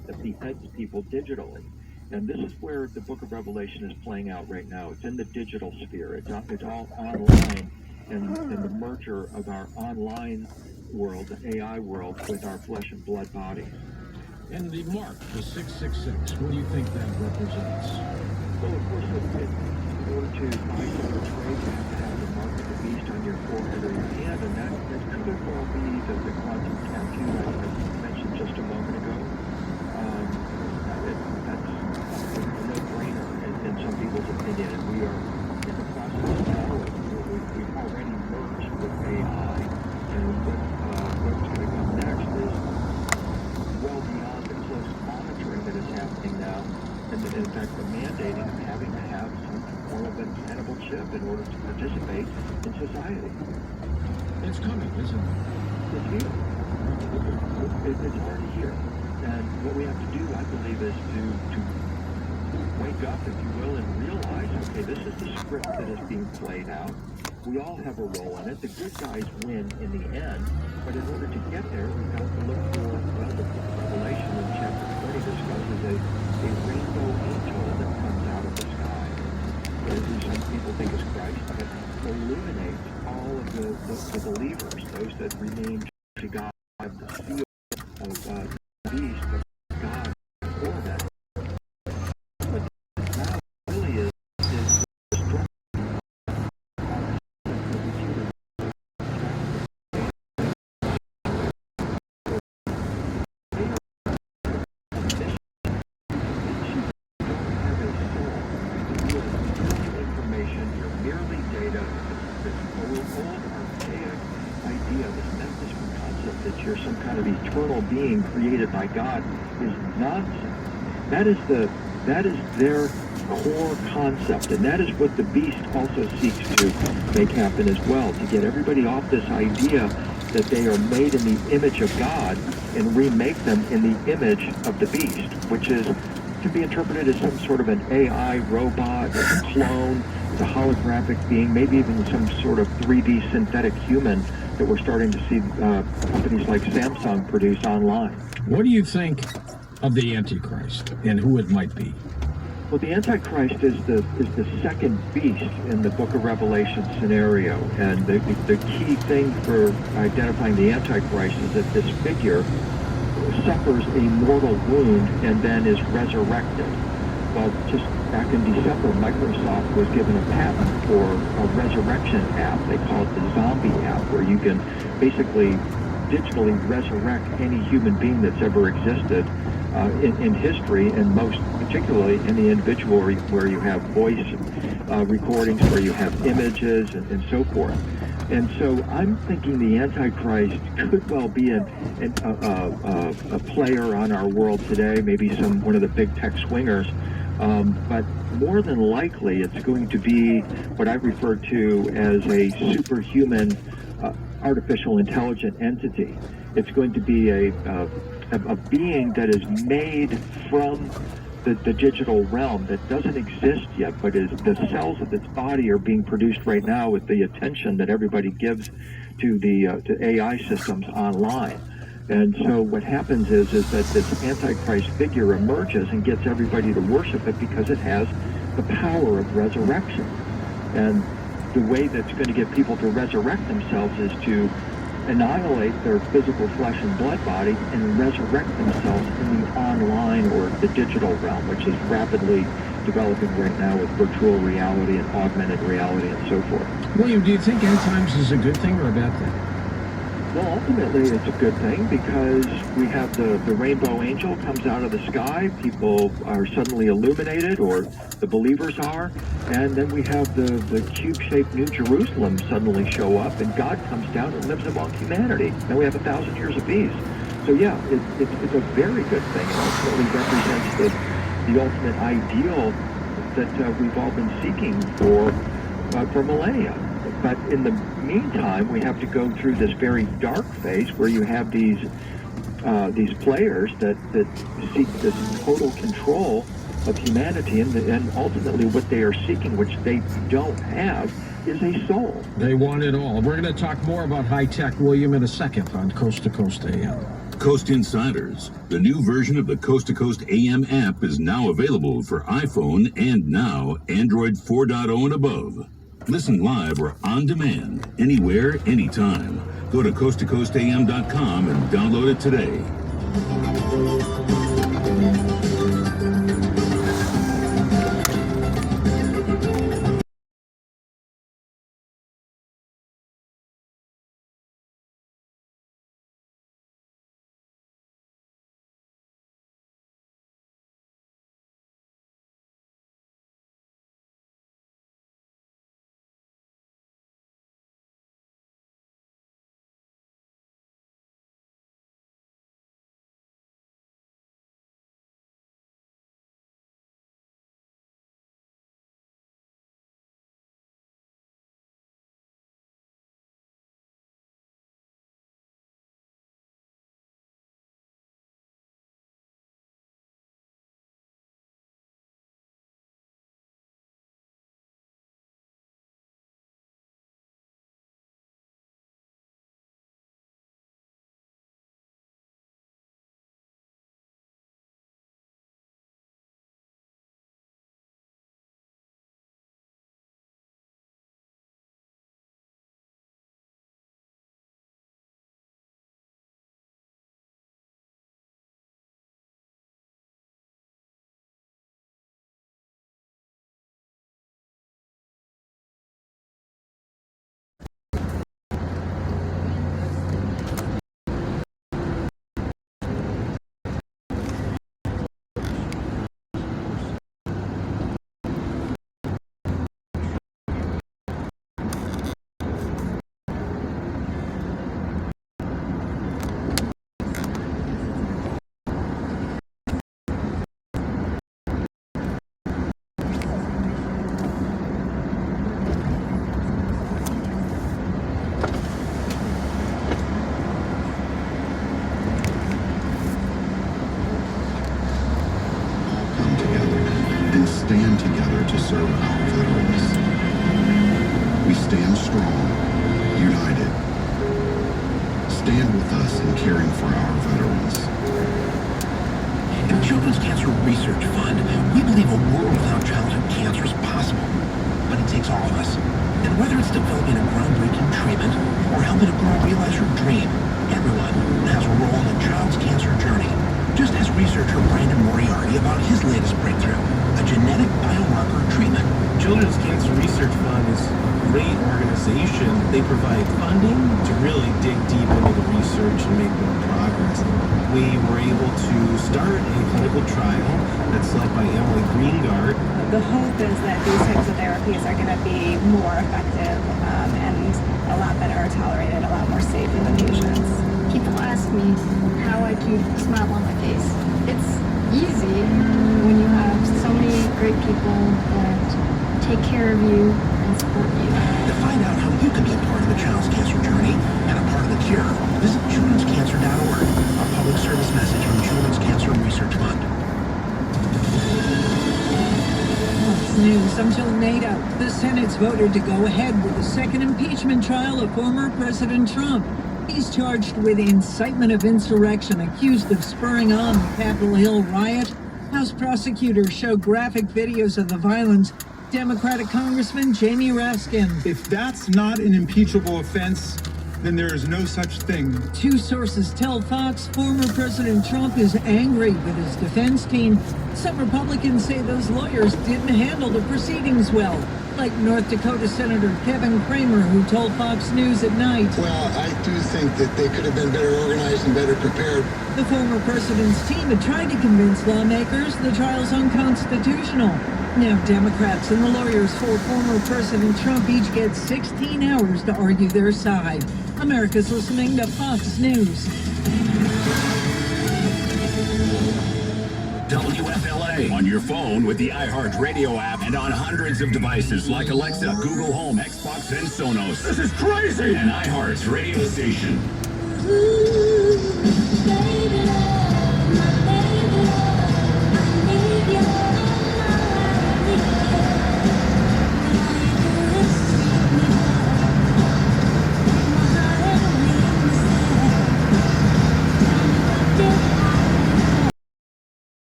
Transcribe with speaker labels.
Speaker 1: that beheads people digitally. And this is where the book of Revelation is playing out right now. It's in the digital sphere. It's all online, and the merger of our online world, the AI world, with our flesh and blood bodies.
Speaker 2: And the mark, the 666, what do you think that represents?
Speaker 1: Well, of course, in order to buy some trade, you have to have the mark of the beast on your forehead or your hand, and that could well be the quantum tattoo that I mentioned just a moment ago. That's a no-brainer in some people's opinion, and we are in the process now of we've already merged with AI, and what's going to come next is well beyond the close monitoring that is happening now, and in fact the mandating of having to have some form of implantable chip in order to participate in society.
Speaker 2: It's coming, isn't it?
Speaker 1: It's here. It's already here. And what we have to do, I believe, is to wake up, if you will, and realize, okay, this is the script that is being played out. We all have a role in it. The good guys win in the end. But in order to get there, we've got to look for, well, the book of Revelation in chapter 20 discusses a rainbow angel that comes out of the sky. Who some people think is Christ, but illuminates all of the believers, those that remain to God, the seal of the beast of God for them. But that really is the struggle information, you're merely data, this old archaic idea, this metaphysical concept that you're some kind of eternal being created by God is nonsense. That is their core concept, and that is what the beast also seeks to make happen as well, to get everybody off this idea that they are made in the image of God and remake them in the image of the beast, which can be interpreted as some sort of an AI robot, a clone, a holographic being, maybe even some sort of 3D synthetic human that we're starting to see companies like Samsung produce online.
Speaker 2: What do you think of the Antichrist and who it might be?
Speaker 1: Well, the Antichrist is the second beast in the Book of Revelation scenario, and the key thing for identifying the Antichrist is that this figure suffers a mortal wound and then is resurrected. Well, just back in December, Microsoft was given a patent for a resurrection app. They call it the Zombie app, where you can basically digitally resurrect any human being that's ever existed in history, and most particularly in the individual where you have voice recordings, where you have images and so forth. And so I'm thinking the Antichrist could well be a player on our world today, maybe one of the big tech swingers, but more than likely it's going to be what I refer to as a superhuman artificial intelligent entity. It's going to be a being that is made from the digital realm that doesn't exist yet, but is the cells of its body are being produced right now with the attention that everybody gives to to AI systems online. And so what happens is that this Antichrist figure emerges and gets everybody to worship it because it has the power of resurrection. And the way that's going to get people to resurrect themselves is to annihilate their physical flesh and blood body and resurrect themselves in the online or the digital realm, which is rapidly developing right now with virtual reality and augmented reality and so forth.
Speaker 2: William, do you think end times is a good thing or a bad thing?
Speaker 1: Well, ultimately, it's a good thing because we have the rainbow angel comes out of the sky. People are suddenly illuminated, or the believers are. And then we have the cube-shaped New Jerusalem suddenly show up, and God comes down and lives among humanity. And we have 1,000 years of peace. So, yeah, it's a very good thing. It ultimately represents the ultimate ideal that we've all been seeking for millennia. But in the meantime, we have to go through this very dark phase where you have these players that seek this total control of humanity, and ultimately what they are seeking, which they don't have, is a soul.
Speaker 2: They want it all. We're going to talk more about high tech, William, in a second on Coast to Coast AM.
Speaker 3: Coast Insiders, the new version of the Coast to Coast AM app, is now available for iPhone and now Android 4.0 and above. Listen live or on demand, anywhere, anytime. Go to coasttocoastam.com and download it today.
Speaker 4: Stand together to serve our veterans. We stand strong, united. Stand with us in caring for our veterans.
Speaker 5: At the Children's Cancer Research Fund, we believe a world without childhood cancer is possible, but it takes all of us. And whether it's developing a groundbreaking treatment or helping a girl realize her dream, everyone has a role in a child's cancer journey. Just ask researcher Brandon Moriarty about his latest breakthrough, a genetic biomarker treatment.
Speaker 6: Children's Cancer Research Fund is a great organization. They provide funding to really dig deep into the research and make more progress. We were able to start a clinical trial that's led by Emily Greengard.
Speaker 7: The hope is that these types of therapies are going to be more effective and a lot better tolerated, a lot more safe for the patients.
Speaker 8: People ask me how I keep a smile on my face. It's easy when you have so many great people that take care of you and support you.
Speaker 5: To find out how you can be a part of the child's cancer journey and a part of the cure, visit childrenscancer.org, a public service message from Children's Cancer Research Fund.
Speaker 9: Fox News. Some tornado. The Senate's voted to go ahead with the second impeachment trial of former President Trump. He's charged with incitement of insurrection, accused of spurring on the Capitol Hill riot. House prosecutors show graphic videos of the violence. Democratic Congressman Jamie Raskin.
Speaker 10: If that's not an impeachable offense, then there is no such thing.
Speaker 9: Two sources tell Fox former President Trump is angry with his defense team. Some Republicans say those lawyers didn't handle the proceedings well, like North Dakota Senator Kevin Cramer, who told Fox News at night.
Speaker 11: Well, I do think that they could have been better organized and better prepared.
Speaker 9: The former president's team had tried to convince lawmakers the trial's unconstitutional. Now Democrats and the lawyers for former President Trump each get 16 hours to argue their side. America's listening to Fox News.
Speaker 3: WFLA on your phone with the iHeartRadio app and on hundreds of devices like Alexa, Google Home, Xbox, and Sonos. This is crazy! An iHeart radio station.